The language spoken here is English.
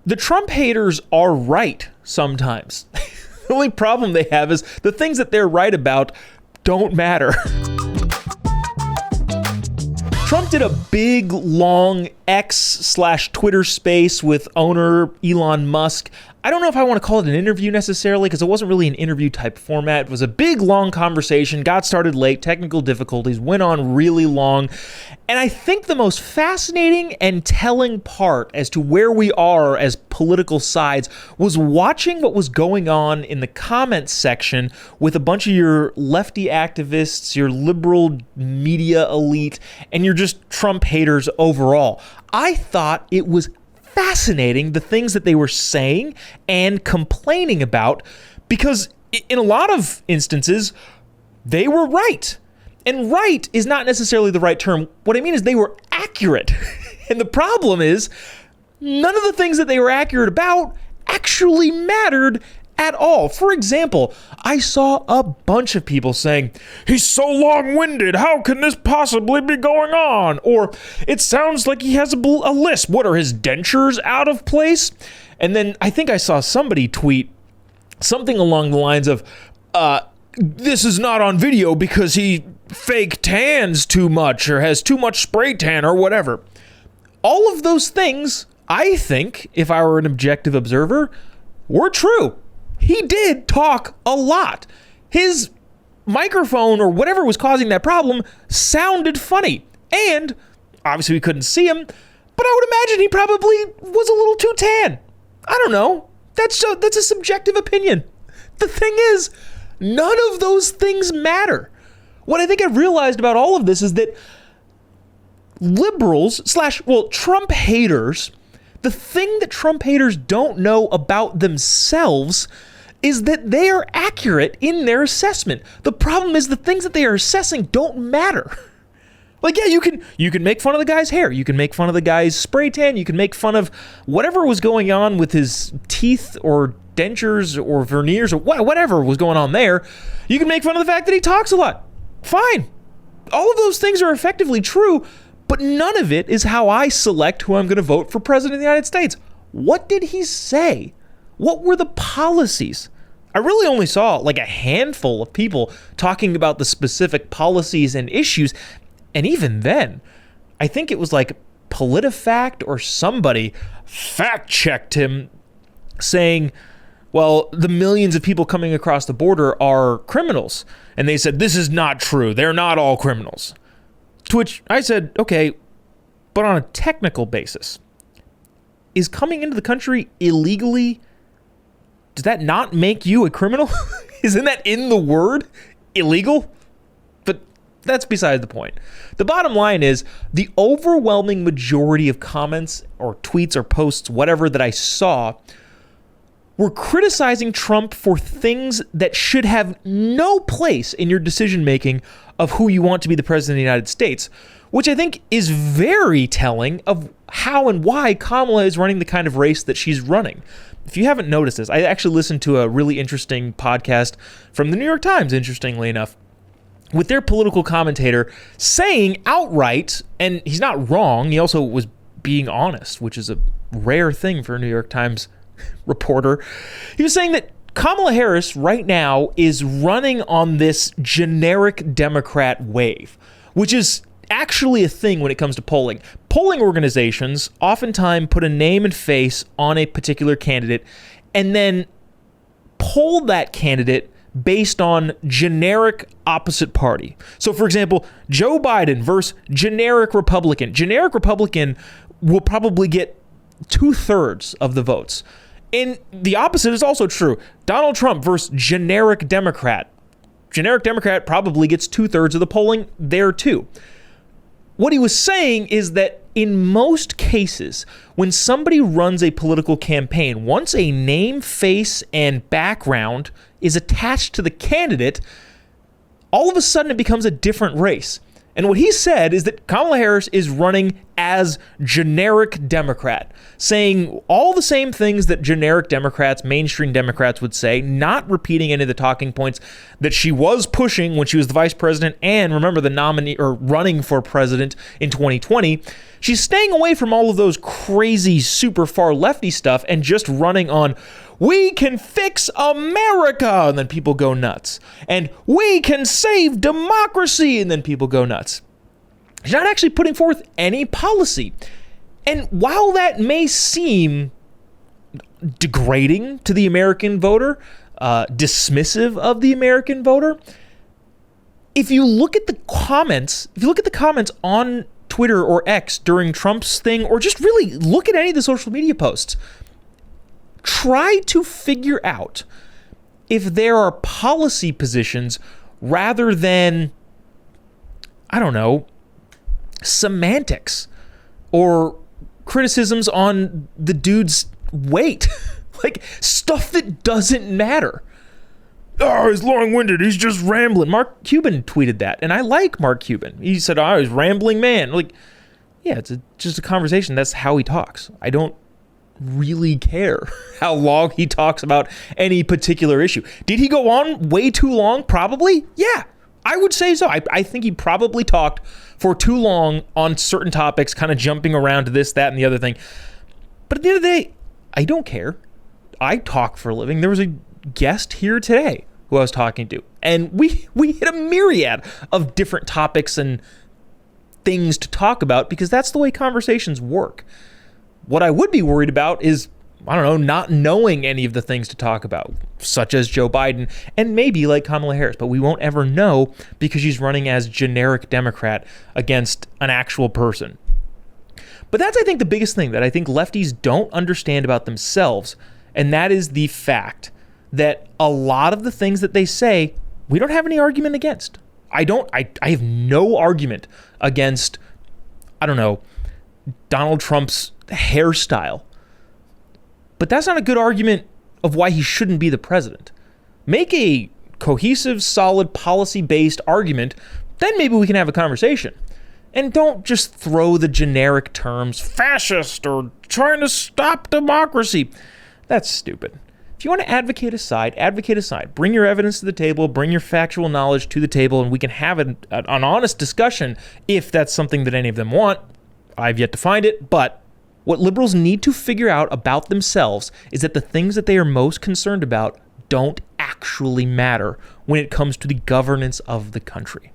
the Trump haters are right sometimes. The only problem they have is the things that they're right about don't matter. Trump did a big, long X/Twitter space with owner Elon Musk. I don't know if I want to call it an interview necessarily, because it wasn't really an interview type format. It was a big, long conversation, got started late, technical difficulties, went on really long. And I think the most fascinating and telling part as to where we are as political sides was watching what was going on in the comments section with a bunch of your lefty activists, your liberal media elite, and your just Trump haters overall. I thought it was fascinating the things that they were saying and complaining about, because in a lot of instances, they were right. And right is not necessarily the right term. What I mean is they were accurate. And the problem is none of the things that they were accurate about actually mattered at all. For example, I saw a bunch of people saying, "He's so long-winded, how can this possibly be going on?" Or, "It sounds like he has a lisp. What, are his dentures out of place?" And then I think I saw somebody tweet something along the lines of, "This is not on video because he fake tans too much or has too much spray tan," or whatever. All of those things, I think, if I were an objective observer, were true. He did talk a lot. His microphone or whatever was causing that problem sounded funny. And obviously we couldn't see him, but I would imagine he probably was a little too tan. I don't know. That's a subjective opinion. The thing is, none of those things matter. What I think I've realized about all of this is that liberals / Trump haters, the thing that Trump haters don't know about themselves is that they are accurate in their assessment. The problem is the things that they are assessing don't matter. Like, yeah, you can make fun of the guy's hair. You can make fun of the guy's spray tan. You can make fun of whatever was going on with his teeth or dentures or veneers or whatever was going on there. You can make fun of the fact that he talks a lot. Fine. All of those things are effectively true, but none of it is how I select who I'm going to vote for president of the United States. What did he say? What were the policies? I really only saw like a handful of people talking about the specific policies and issues. And even then, I think it was like PolitiFact or somebody fact-checked him saying, well, the millions of people coming across the border are criminals. And they said, this is not true. They're not all criminals. To which I said, okay, but on a technical basis, is coming into the country illegally, does that not make you a criminal? Isn't that in the word illegal? But that's beside the point. The bottom line is the overwhelming majority of comments or tweets or posts, whatever that I saw, were criticizing Trump for things that should have no place in your decision-making of who you want to be the president of the United States, which I think is very telling of how and why Kamala is running the kind of race that she's running. If you haven't noticed this, I actually listened to a really interesting podcast from the New York Times, interestingly enough, with their political commentator saying outright, and he's not wrong, he also was being honest, which is a rare thing for a New York Times reporter. He was saying that Kamala Harris right now is running on this generic Democrat wave, which is actually a thing when it comes to polling. Polling organizations oftentimes put a name and face on a particular candidate and then poll that candidate based on generic opposite party. So, for example, Joe Biden versus generic Republican. Generic Republican will probably get 2/3 of the votes. And the opposite is also true. Donald Trump versus generic Democrat. Generic Democrat probably gets 2/3 of the polling there too. What he was saying is that in most cases, when somebody runs a political campaign, once a name, face, and background is attached to the candidate, all of a sudden it becomes a different race. And what he said is that Kamala Harris is running as generic Democrat, saying all the same things that generic Democrats, mainstream Democrats would say, not repeating any of the talking points that she was pushing when she was the vice president and, remember, the nominee or running for president in 2020. She's staying away from all of those crazy, super far lefty stuff and just running on, we can fix America, and then people go nuts. And we can save democracy, and then people go nuts. She's not actually putting forth any policy. And while that may seem degrading to the American voter, dismissive of the American voter, if you look at the comments, on Twitter or X during Trump's thing, or just really look at any of the social media posts, try to figure out if there are policy positions rather than, I don't know, semantics or criticisms on the dude's weight. Like, stuff that doesn't matter. Oh, he's long-winded. He's just rambling. Mark Cuban tweeted that, and I like Mark Cuban. He said, oh, he's a rambling man. Like, yeah, it's just a conversation. That's how he talks. I don't really care how long he talks about any particular issue. Did he go on way too long? Probably. Yeah, I would say so. I think he probably talked for too long on certain topics, kind of jumping around to this, that, and the other thing. But at the end of the day, I don't care. I talk for a living. There was a guest here today who I was talking to, and we hit a myriad of different topics and things to talk about because that's the way conversations work. What I would be worried about is, I don't know, not knowing any of the things to talk about, such as Joe Biden and maybe like Kamala Harris, but we won't ever know because she's running as generic Democrat against an actual person. But that's, I think, the biggest thing that I think lefties don't understand about themselves, and that is the fact that a lot of the things that they say, we don't have any argument against. I have no argument against, I don't know, Donald Trump's hairstyle. But that's not a good argument of why he shouldn't be the president. Make a cohesive, solid, policy-based argument, then maybe we can have a conversation. And don't just throw the generic terms, fascist or trying to stop democracy. That's stupid. If you want to advocate a side, advocate a side. Bring your evidence to the table, bring your factual knowledge to the table, and we can have an honest discussion if that's something that any of them want. I've yet to find it, but what liberals need to figure out about themselves is that the things that they are most concerned about don't actually matter when it comes to the governance of the country.